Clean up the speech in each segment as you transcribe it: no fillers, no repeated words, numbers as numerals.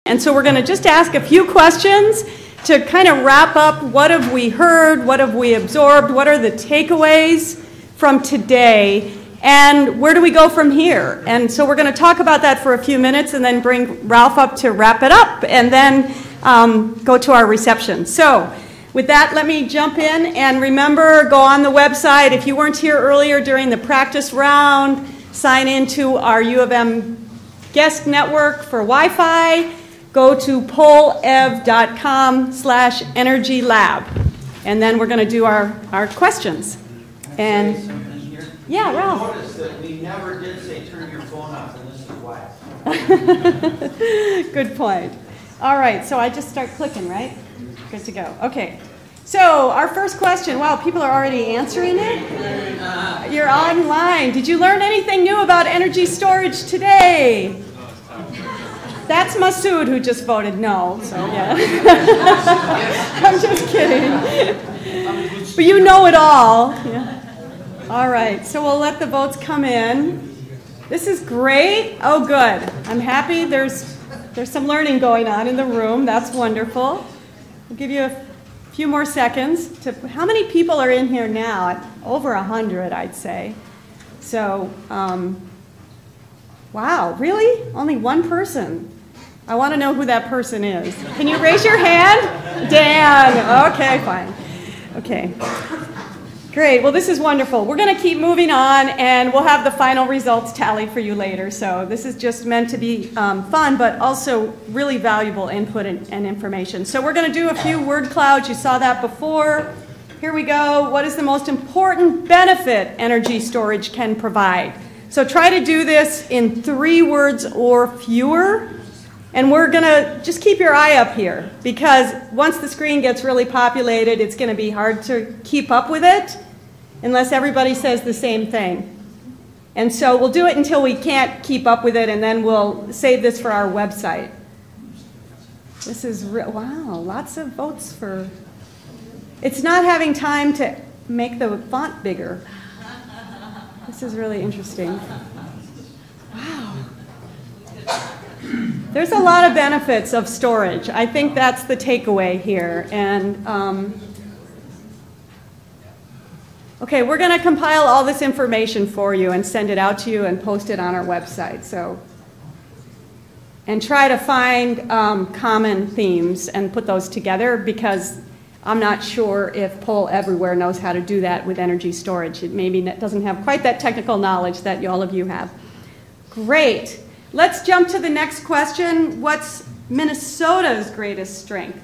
And so we're going to just ask a few questions to kind of wrap up what have we heard, what have we absorbed, what are the takeaways from today, and where do we go from here? And so we're going to talk about that for a few minutes and then bring Ralph up to wrap it up and then go to our reception. So with that, let me jump in, and remember, go on the website. If you weren't here earlier during the practice round, sign into our U of M guest network for Wi-Fi. Go to polev.com/energylab, and then we're going to do our questions. And yeah, Ralph. Notice that we never did say turn your phone off, and this is why. Good point. All right, so I just start clicking, right? Good to go. Okay. So our first question, wow, people are already answering it. You're online. Did you learn anything new about energy storage today? That's Masood who just voted no, so yeah. I'm just kidding. But you know it all. Yeah. All right, so we'll let the votes come in. This is great. Oh, good. I'm happy there's some learning going on in the room. That's wonderful. We'll give you a few more seconds. How many people are in here now? Over 100, I'd say. So, wow, really? Only one person? I want to know who that person is. Can you raise your hand? Dan. Okay, fine. Okay. Great. Well, this is wonderful. We're going to keep moving on, and we'll have the final results tallied for you later. So this is just meant to be fun, but also really valuable input and information. So we're going to do a few word clouds. You saw that before. Here we go. What is the most important benefit energy storage can provide? So try to do this in 3 words or fewer. And we're going to just keep your eye up here, because once the screen gets really populated, it's going to be hard to keep up with it unless everybody says the same thing. And so we'll do it until we can't keep up with it, and then we'll save this for our website. This is, wow, lots of votes for... It's not having time to make the font bigger. This is really interesting. Wow. There's a lot of benefits of storage. I think that's the takeaway here. And okay, we're going to compile all this information for you and send it out to you and post it on our website. So, and try to find common themes and put those together, because I'm not sure if Pole Everywhere knows how to do that with energy storage. It maybe doesn't have quite that technical knowledge that all of you have. Great. Let's jump to the next question. What's Minnesota's greatest strength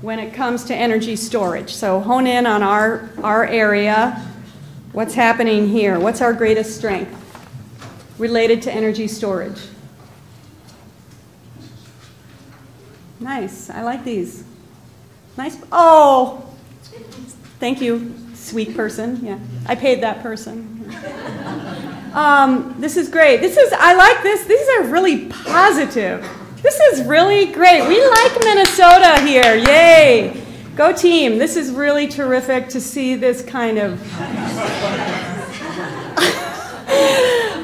when it comes to energy storage? So hone in on our area. What's happening here? What's our greatest strength related to energy storage? Nice. I like these. Nice. Oh, thank you, sweet person. Yeah, I paid that person. This is great. I like this. These are really positive. This is really great. We like Minnesota here. Yay. Go team. This is really terrific to see this kind of...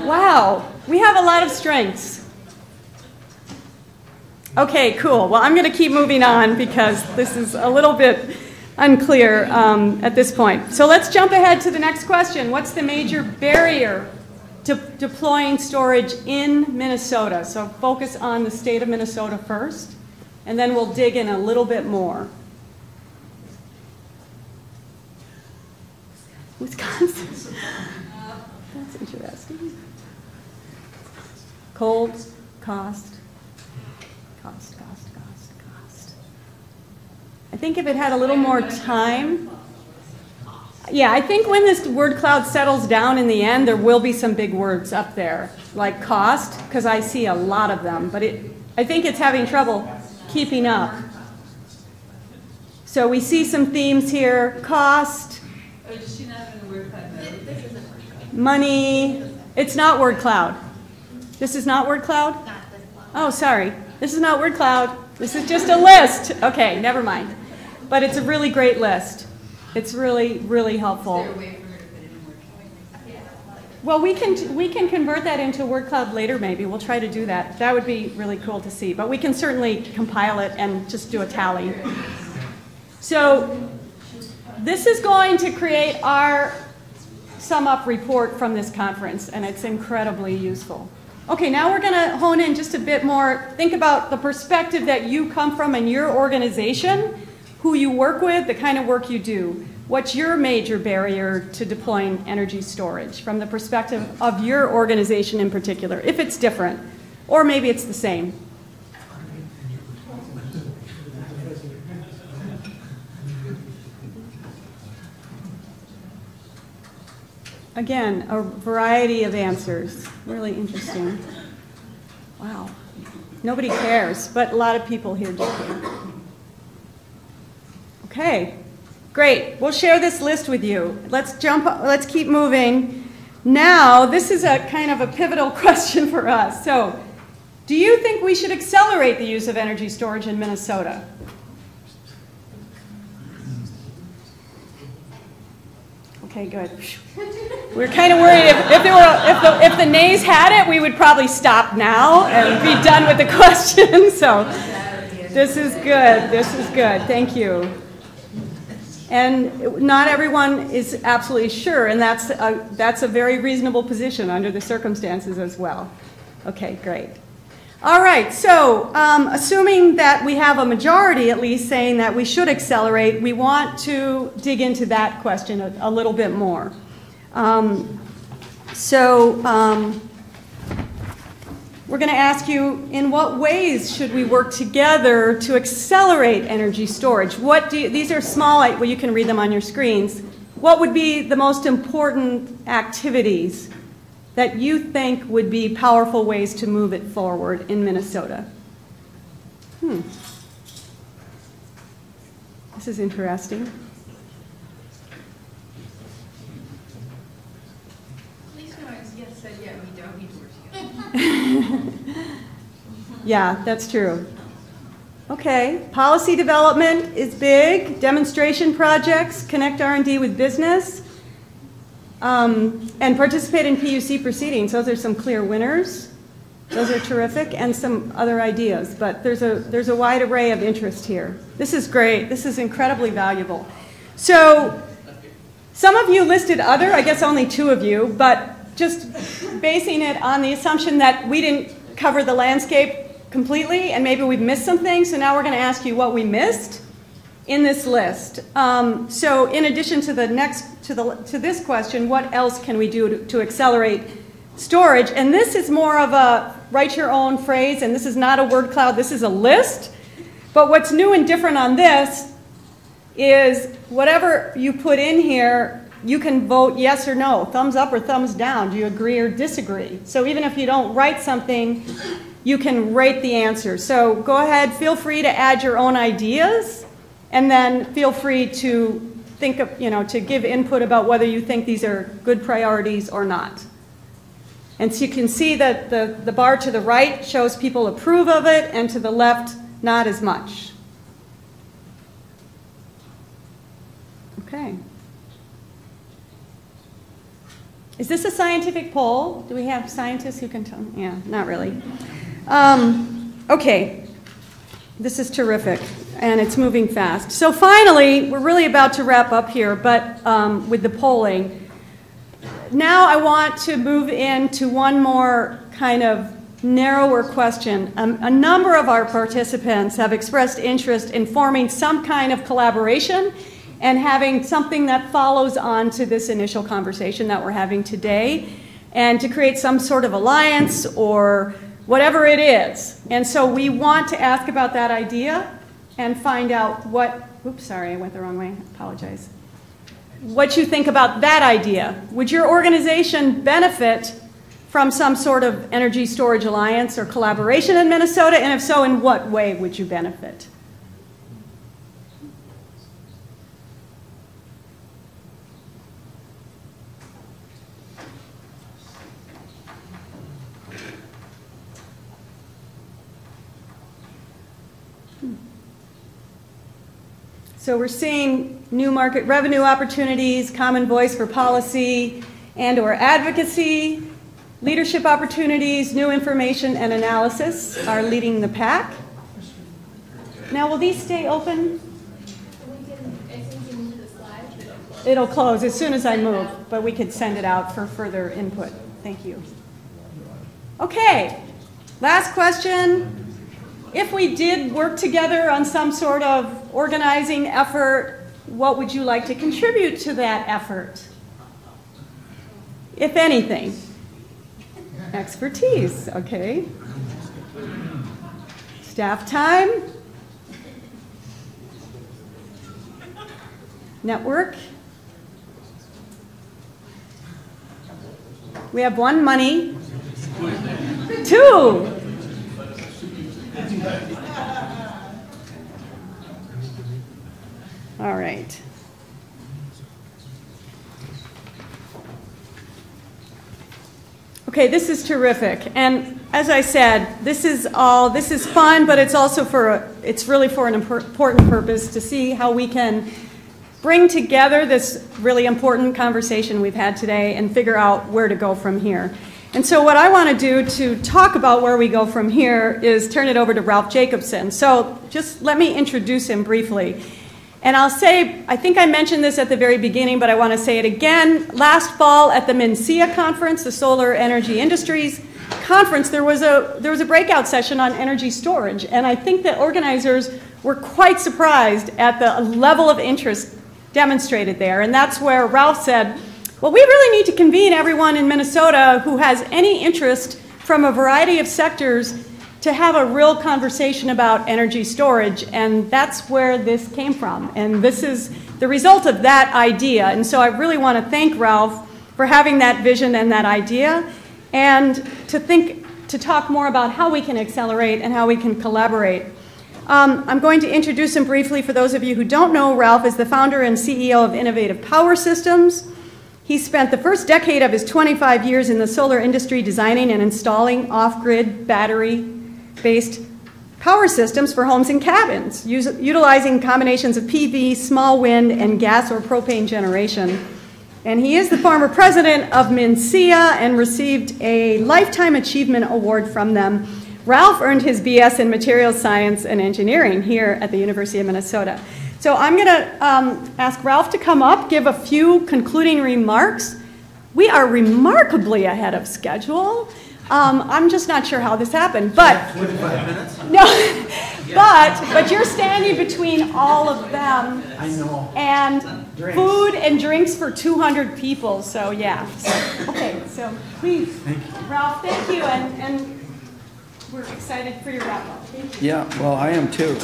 Wow. We have a lot of strengths. Okay, cool. Well, I'm going to keep moving on because this is a little bit unclear at this point. So let's jump ahead to the next question. What's the major barrier to deploying storage in Minnesota? So focus on the state of Minnesota first, and then we'll dig in a little bit more. Wisconsin. That's interesting. Cold, cost. I think if it had a little more time, yeah, I think when this word cloud settles down in the end, there will be some big words up there, like cost, because I see a lot of them, but I think it's having trouble keeping up. So we see some themes here: cost, money. It's not word cloud. This is not word cloud? Oh, sorry. This is not word cloud. This is just a list. Okay, never mind. But it's a really great list. It's really, really helpful. Well, we can convert that into word cloud later, maybe. We'll try to do that. That would be really cool to see. But we can certainly compile it and just do a tally. So this is going to create our sum up report from this conference, and it's incredibly useful. Okay, now we're going to hone in just a bit more. Think about the perspective that you come from in your organization, who you work with, the kind of work you do. What's your major barrier to deploying energy storage from the perspective of your organization in particular, if it's different, or maybe it's the same? Again, a variety of answers. Really interesting. Wow. Nobody cares, but a lot of people here do care. Okay. Great. We'll share this list with you. Let's keep moving. Now, this is a kind of a pivotal question for us. So, do you think we should accelerate the use of energy storage in Minnesota? Okay, good. We're kind of worried if the nays had it, we would probably stop now and be done with the question. So, this is good. This is good. Thank you. And not everyone is absolutely sure, and that's a very reasonable position under the circumstances as well. Okay, great. All right, so assuming that we have a majority at least saying that we should accelerate, we want to dig into that question a little bit more. We're going to ask you, in what ways should we work together to accelerate energy storage? These are small, well, you can read them on your screens. What would be the most important activities that you think would be powerful ways to move it forward in Minnesota? This is interesting. Please know yes said yeah, we don't need to work together. Yeah, that's true. Okay, policy development is big. Demonstration projects, connect R&D with business, and participate in PUC proceedings. Those are some clear winners. Those are terrific, and some other ideas. But there's a wide array of interest here. This is great. This is incredibly valuable. So some of you listed other, I guess only 2 of you, but just basing it on the assumption that we didn't cover the landscape completely, and maybe we've missed some things, so now we're going to ask you what we missed in this list. So in addition to this question, what else can we do to accelerate storage? And this is more of a write your own phrase, and this is not a word cloud, this is a list. But what's new and different on this is whatever you put in here, you can vote yes or no, thumbs up or thumbs down. Do you agree or disagree? So even if you don't write something, you can rate the answer. So go ahead, feel free to add your own ideas, and then feel free to think of, to give input about whether you think these are good priorities or not. And so you can see that the bar to the right shows people approve of it, and to the left, not as much. Okay. Is this a scientific poll? Do we have scientists who can tell? Yeah, not really. Okay, this is terrific, and it's moving fast. So finally, we're really about to wrap up here, but with the polling. Now I want to move into one more kind of narrower question. A number of our participants have expressed interest in forming some kind of collaboration and having something that follows on to this initial conversation that we're having today, and to create some sort of alliance or whatever it is. And so we want to ask about that idea and find out what, oops, sorry, I went the wrong way, I apologize. What you think about that idea. Would your organization benefit from some sort of energy storage alliance or collaboration in Minnesota? And if so, in what way would you benefit? So we're seeing new market revenue opportunities, common voice for policy, and/or advocacy, leadership opportunities, new information, and analysis are leading the pack. Now, will these stay open? It'll close as soon as I move, but we could send it out for further input. Thank you. Okay, last question. If we did work together on some sort of organizing effort, what would you like to contribute to that effort? If anything. Expertise, okay. Staff time. Network. We have one, money. Two. All right. Okay, this is terrific. And as I said, this is fun, but it's also it's really for an important purpose to see how we can bring together this really important conversation we've had today and figure out where to go from here. And so what I want to do to talk about where we go from here is turn it over to Ralph Jacobson. So just let me introduce him briefly. And I'll say, I think I mentioned this at the very beginning, but I want to say it again. Last fall at the MNCEA conference, the Solar Energy Industries Conference, there was a breakout session on energy storage. And I think that organizers were quite surprised at the level of interest demonstrated there. And that's where Ralph said, well, we really need to convene everyone in Minnesota who has any interest from a variety of sectors to have a real conversation about energy storage. And that's where this came from. And this is the result of that idea. And so I really want to thank Ralph for having that vision and that idea, and to talk more about how we can accelerate and how we can collaborate. I'm going to introduce him briefly. For those of you who don't know, Ralph is the founder and CEO of Innovative Power Systems. He spent the first decade of his 25 years in the solar industry designing and installing off-grid battery-based power systems for homes and cabins, utilizing combinations of PV, small wind, and gas or propane generation. And he is the former president of MNCEA and received a Lifetime Achievement Award from them. Ralph earned his BS in Materials Science and Engineering here at the University of Minnesota. So I'm going to ask Ralph to come up, give a few concluding remarks. We are remarkably ahead of schedule. I'm just not sure how this happened, but 25 minutes? no, but you're standing between all of them. I know. And Drinks. Food and drinks for 200 people. So yeah. Okay. So please, Ralph, thank you, and we're excited for your wrap up. Thank you. Yeah, well, I am too.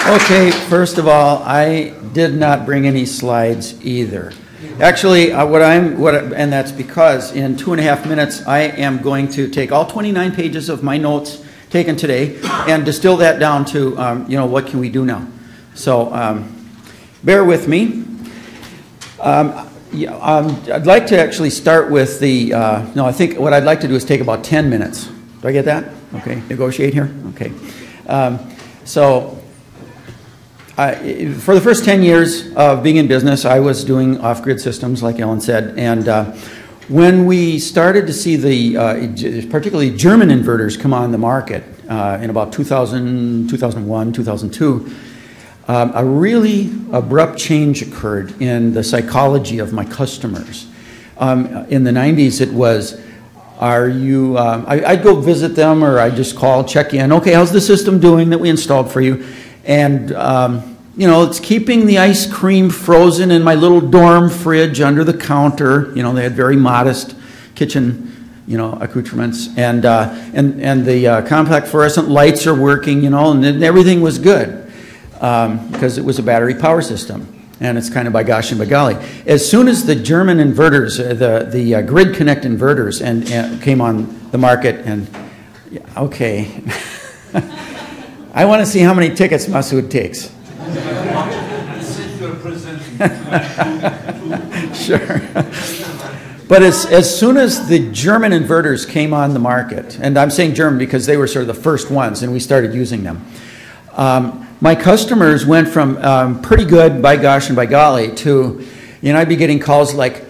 Okay, first of all, I did not bring any slides either. Actually, and that's because in 2.5 minutes, I am going to take all 29 pages of my notes taken today and distill that down to, what can we do now? So, bear with me. I'd like to actually start with I think what I'd like to do is take about 10 minutes. Do I get that? Okay, negotiate here? Okay. For the first 10 years of being in business, I was doing off-grid systems, like Ellen said, and when we started to see particularly German inverters come on the market in about 2000, 2001, 2002, a really abrupt change occurred in the psychology of my customers. In the 90s, it was, I'd go visit them, or I'd just call, check in, okay, how's the system doing that we installed for you? And, it's keeping the ice cream frozen in my little dorm fridge under the counter. They had very modest kitchen, accoutrements. And the compact fluorescent lights are working, and everything was good because it was a battery power system. And it's kind of by gosh and by golly. As soon as the German inverters, the Grid Connect inverters came on the market, and okay, I want to see how many tickets Masood takes. Sure. But as soon as the German inverters came on the market, and I'm saying German because they were sort of the first ones, and we started using them, my customers went from pretty good, by gosh and by golly, to, I'd be getting calls like,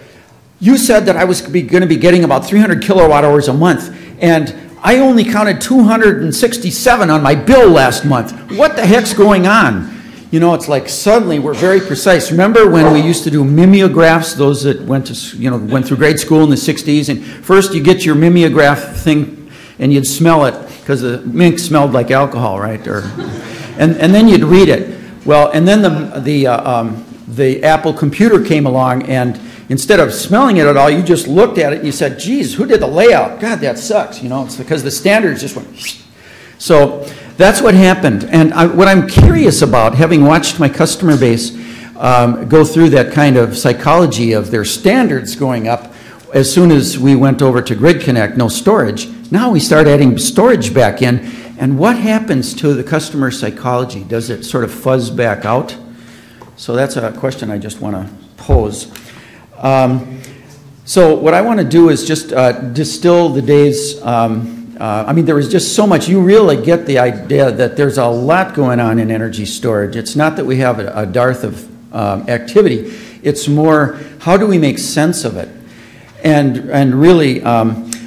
you said that I was going to be getting about 300 kilowatt hours a month, and I only counted 267 on my bill last month. What the heck's going on? It's like suddenly we're very precise. Remember when we used to do mimeographs, those that went to, went through grade school in the 60s, and first you get your mimeograph thing and you'd smell it because the mink smelled like alcohol, right? And then you'd read it. Well, and then the Apple computer came along, and instead of smelling it at all, you just looked at it and you said, geez, who did the layout? God, that sucks. It's because the standards just went. So that's what happened. And what I'm curious about, having watched my customer base go through that kind of psychology of their standards going up as soon as we went over to Grid Connect, no storage. Now we start adding storage back in. And what happens to the customer psychology? Does it sort of fuzz back out? So that's a question I just want to pose. So what I want to do is just distill the days. There was just so much. You really get the idea that there's a lot going on in energy storage. It's not that we have a dearth of activity. It's more, how do we make sense of it? And really,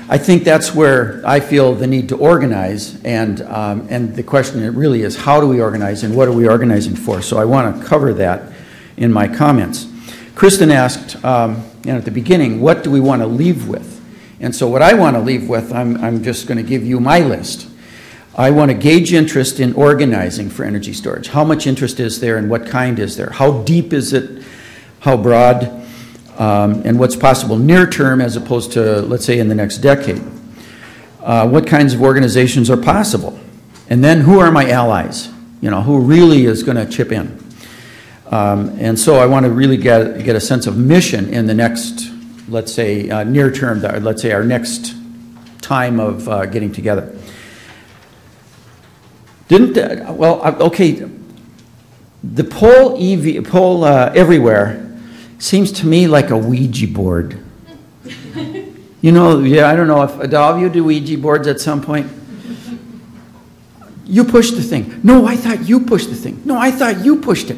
I think that's where I feel the need to organize. And the question really is, how do we organize and what are we organizing for? So I want to cover that in my comments. Kristen asked at the beginning, what do we want to leave with? And so what I want to leave with, I'm just going to give you my list. I want to gauge interest in organizing for energy storage. How much interest is there and what kind is there? How deep is it? How broad? And what's possible near term as opposed to, let's say, in the next decade? What kinds of organizations are possible? And then who are my allies? Who really is going to chip in? And so I want to really get a sense of mission in the next, let's say, near term, let's say our next time of getting together. Okay, the poll everywhere seems to me like a Ouija board. Yeah, I don't know if all of you do Ouija boards at some point. You pushed the thing. No, I thought you pushed the thing. No, I thought you pushed it.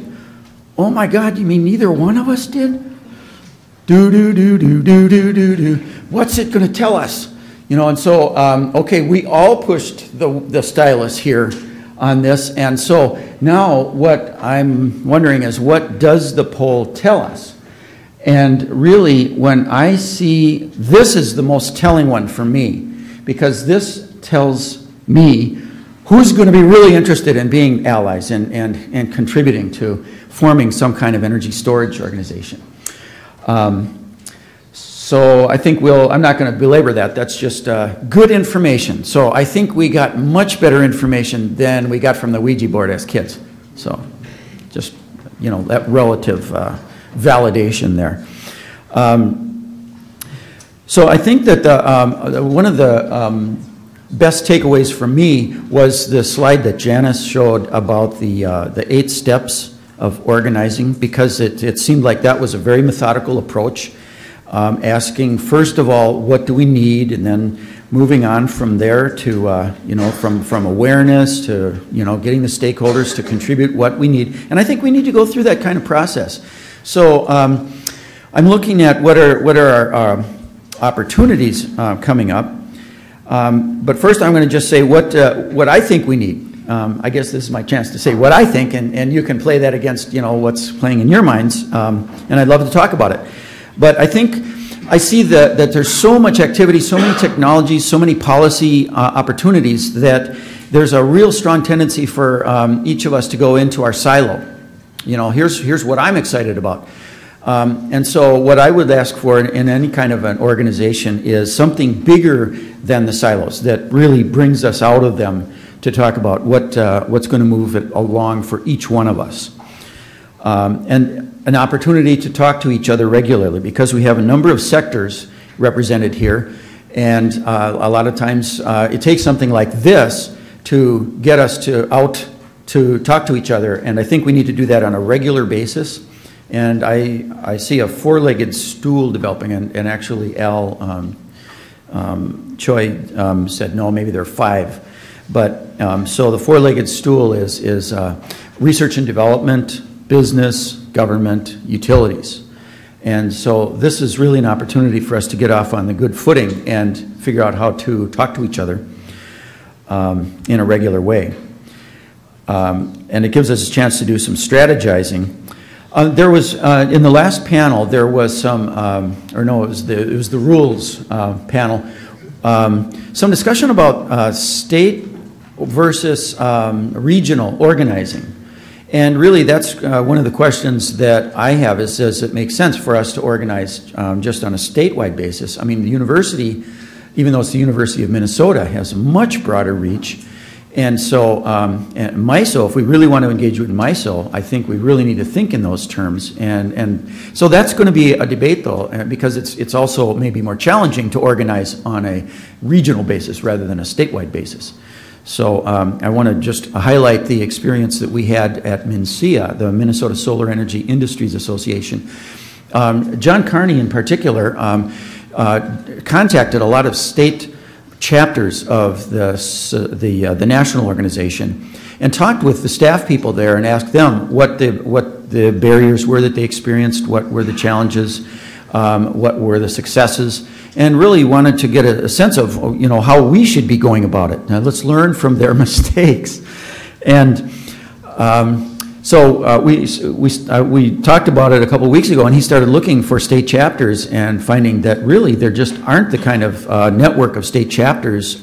Oh my God, you mean neither one of us did? Do. What's it going to tell us? And so, okay, we all pushed the stylus here on this. And so now what I'm wondering is, what does the poll tell us? And really, when I see, this is the most telling one for me, because this tells me who's going to be really interested in being allies and contributing to forming some kind of energy storage organization. So I think I'm not going to belabor that. That's just good information. So I think we got much better information than we got from the Ouija board as kids. So just, that relative validation there. So I think that one of the best takeaways for me was the slide that Janice showed about the 8 steps of organizing, because it seemed like that was a very methodical approach, asking first of all, what do we need, and then moving on from there to from awareness to getting the stakeholders to contribute what we need. And I think we need to go through that kind of process. So I'm looking at what are our opportunities coming up. But first I'm going to just say what I think we need. I guess this is my chance to say what I think, and you can play that against what's playing in your minds, and I'd love to talk about it. But I think I see that there's so much activity, so many technologies, so many policy opportunities that there's a real strong tendency for each of us to go into our silo. Here's what I'm excited about. And so what I would ask for in any kind of an organization is something bigger than the silos that really brings us out of them to talk about what's going to move it along for each one of us. And an opportunity to talk to each other regularly, because we have a number of sectors represented here, and a lot of times it takes something like this to get us out to talk to each other, and I think we need to do that on a regular basis. And I see a 4-legged stool developing, and actually Al Choi said, no, maybe there are 5. But so the four-legged stool is research and development, business, government, utilities. And so this is really an opportunity for us to get off on the good footing and figure out how to talk to each other in a regular way. And it gives us a chance to do some strategizing. There was, in the last panel, there was some, or no, it was the rules panel, some discussion about state versus regional organizing. And really, that's one of the questions that I have is, does it make sense for us to organize just on a statewide basis? I mean, the university, even though it's the University of Minnesota, has a much broader reach. And so and MISO, if we really want to engage with MISO, I think we really need to think in those terms. And so that's going to be a debate, though, because it's also maybe more challenging to organize on a regional basis rather than a statewide basis. So I want to just highlight the experience that we had at MNSEA, the Minnesota Solar Energy Industries Association. John Carney, in particular, contacted a lot of state chapters of the national organization and talked with the staff people there and asked them what the barriers were that they experienced, what were the challenges, what were the successes, and really wanted to get a sense of, you know, how we should be going about it. Now let's learn from their mistakes. And so we talked about it a couple weeks ago, and he started looking for state chapters and finding that really there just aren't the kind of network of state chapters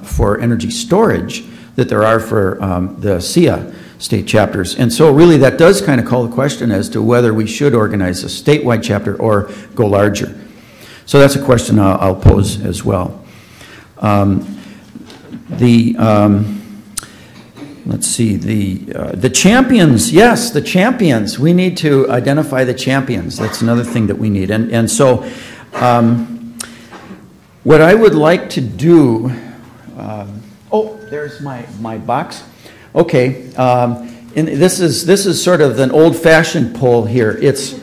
for energy storage that there are for the SEA state chapters. And so really that does kind of call the question as to whether we should organize a statewide chapter or go larger. So that's a question I'll pose as well. Let's see, the champions, yes, the champions. We need to identify the champions. That's another thing that we need. And so what I would like to do, oh, there's my box. Okay, and this is sort of an old-fashioned poll here. It's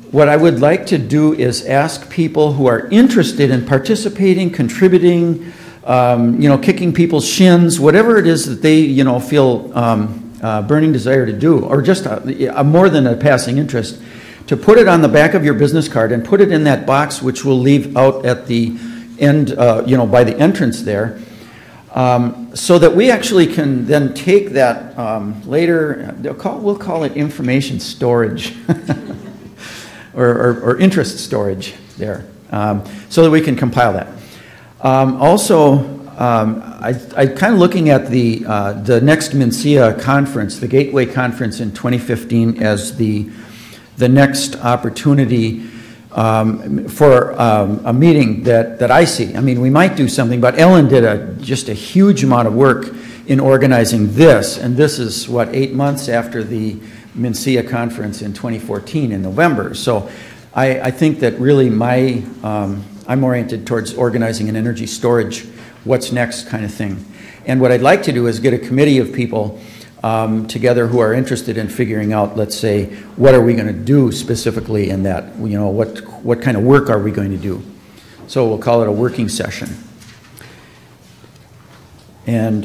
what I would like to do is ask people who are interested in participating, contributing, you know, kicking people's shins, whatever it is that they, you know, feel burning desire to do, or just a more than a passing interest, to put it on the back of your business card and put it in that box, which we'll leave out at the end, you know, by the entrance there, so that we actually can then take that later. We'll call it information storage. Or interest storage there, so that we can compile that. Also, I kind of looking at the next MNSEA conference, the Gateway Conference in 2015, as the next opportunity for a meeting that I see. I mean, we might do something, but Ellen did just a huge amount of work in organizing this, and this is, what, 8 months after the MNSEA conference in 2014 in November. So I think that really I'm oriented towards organizing an energy storage, what's next kind of thing. And what I'd like to do is get a committee of people together who are interested in figuring out, let's say, what are we going to do specifically in that, you know, what kind of work are we going to do? So we'll call it a working session. And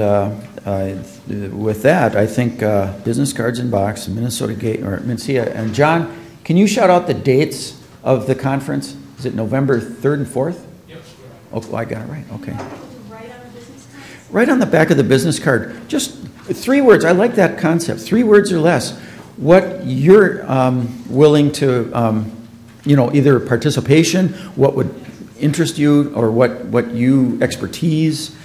with that, I think business cards in box, Minnesota Gate, or MNSEA. And John, can you shout out the dates of the conference? Is it November 3rd and 4th? Yep. Oh, I got it right. Okay. Right on the business card? Right on the back of the business card. Just 3 words. I like that concept. 3 words or less. What you're willing to, you know, either participation, what would interest you, or what you expertise,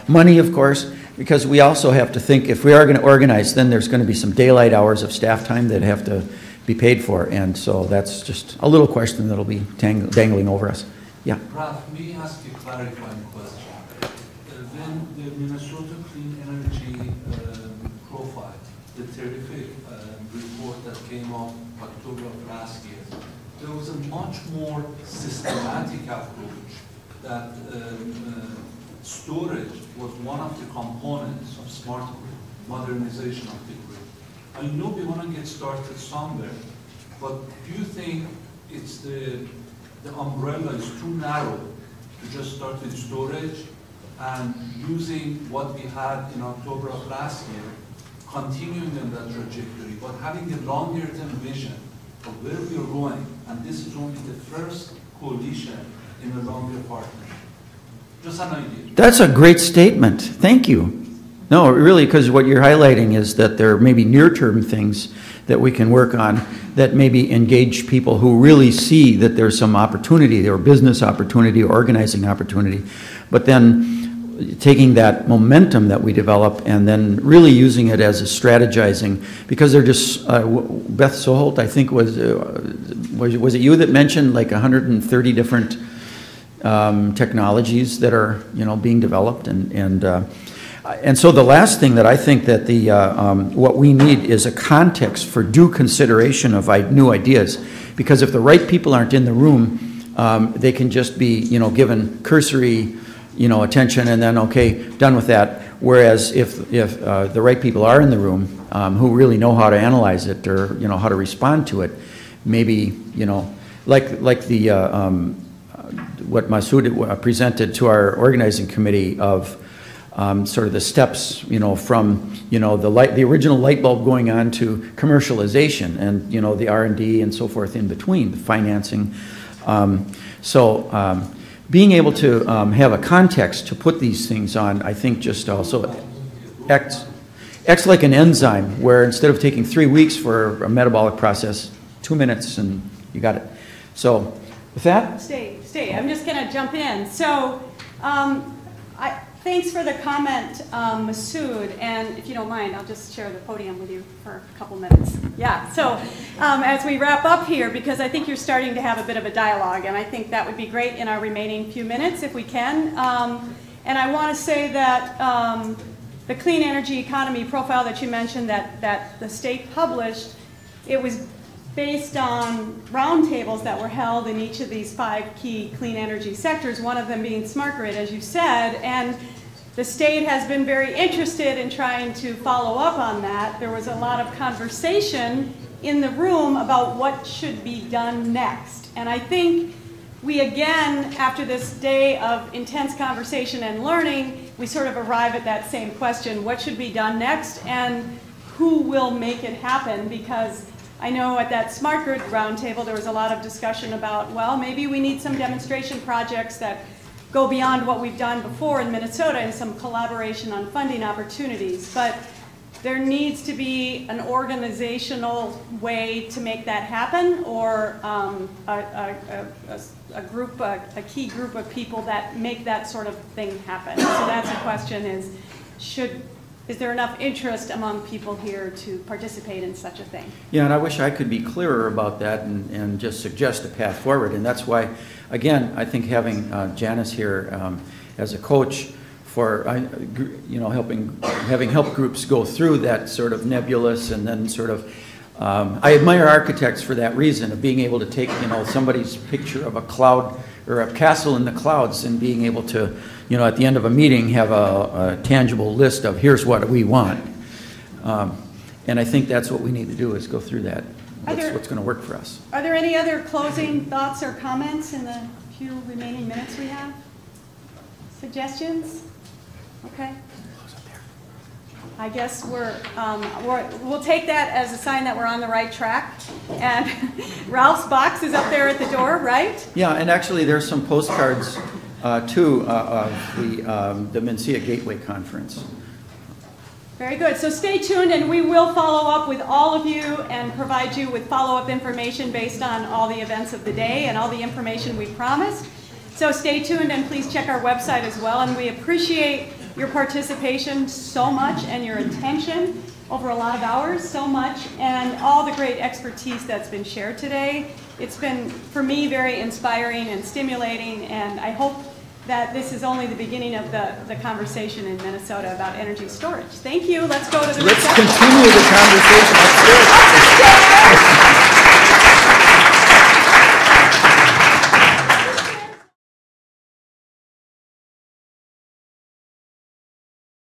money, of course. Because we also have to think, if we are going to organize, then there's going to be some daylight hours of staff time that have to be paid for. And so that's just a little question that'll be dangling over us. Yeah. Ralph, may I ask you a clarifying question? When the Minnesota Clean Energy profile, the terrific report that came out October of last year, there was a much more systematic approach that storage was one of the components of smart grid, modernization of the grid. I know we want to get started somewhere, but do you think it's the umbrella is too narrow to just start with storage, and using what we had in October of last year, continuing in that trajectory, but having a longer term vision of where we are going, and this is only the first coalition in a longer partnership. Just an idea. That's a great statement. Thank you. No, really, because what you're highlighting is that there may be near-term things that we can work on that maybe engage people who really see that there's some opportunity, or business opportunity, or organizing opportunity, but then taking that momentum that we develop and then really using it as a strategizing, because they're just, Beth Soholt, I think was it you that mentioned like 130 different technologies that are, being developed, and so the last thing that I think that what we need is a context for due consideration of new ideas, because if the right people aren't in the room, they can just be, given cursory, attention, and then okay, done with that. Whereas if the right people are in the room, who really know how to analyze it, or how to respond to it, maybe like the what Masoud presented to our organizing committee of. Sort of the steps, from the original light bulb going on to commercialization, and the R&D and so forth in between, the financing. Being able to have a context to put these things on, I think, just also acts like an enzyme, where instead of taking 3 weeks for a metabolic process, 2 minutes and you got it. So with that, stay. I'm just going to jump in. So. Thanks for the comment, Masoud, and if you don't mind, I'll just share the podium with you for a couple minutes. Yeah, so as we wrap up here, because I think you're starting to have a bit of a dialogue, and I think that would be great in our remaining few minutes if we can. And I want to say that the clean energy economy profile that you mentioned that the state published, it was based on roundtables that were held in each of these 5 key clean energy sectors, one of them being smart grid, as you said, and the state has been very interested in trying to follow up on that. There was a lot of conversation in the room about what should be done next. And I think we again, after this day of intense conversation and learning, we sort of arrive at that same question, what should be done next, and who will make it happen? Because I know at that smart grid roundtable there was a lot of discussion about, well, maybe we need some demonstration projects that go beyond what we've done before in Minnesota, and some collaboration on funding opportunities. But there needs to be an organizational way to make that happen, or a key group of people that make that sort of thing happen. So that's the question: is there enough interest among people here to participate in such a thing? Yeah, and I wish I could be clearer about that and just suggest a path forward. And that's why, again, I think having Janice here as a coach for, having help groups go through that sort of nebulous, and then sort of, I admire architects for that reason, of being able to take, somebody's picture of a cloud or a castle in the clouds, and being able to, at the end of a meeting, have a tangible list of here's what we want. And I think that's what we need to do, is go through that. That's what's going to work for us. Are there any other closing thoughts or comments in the few remaining minutes we have? Suggestions? Okay. I guess we'll take that as a sign that we're on the right track. And Ralph's box is up there at the door, right? Yeah, and actually there's some postcards too of the Mencia Gateway Conference. Very good. So stay tuned, and we will follow up with all of you and provide you with follow-up information based on all the events of the day and all the information we promised. So stay tuned, and please check our website as well. And we appreciate your participation so much, and your attention over a lot of hours so much, and all the great expertise that's been shared today. It's been, for me, very inspiring and stimulating, and I hope that this is only the beginning of the conversation in Minnesota about energy storage. Thank you. Let's go to the Let's continue the conversation upstairs.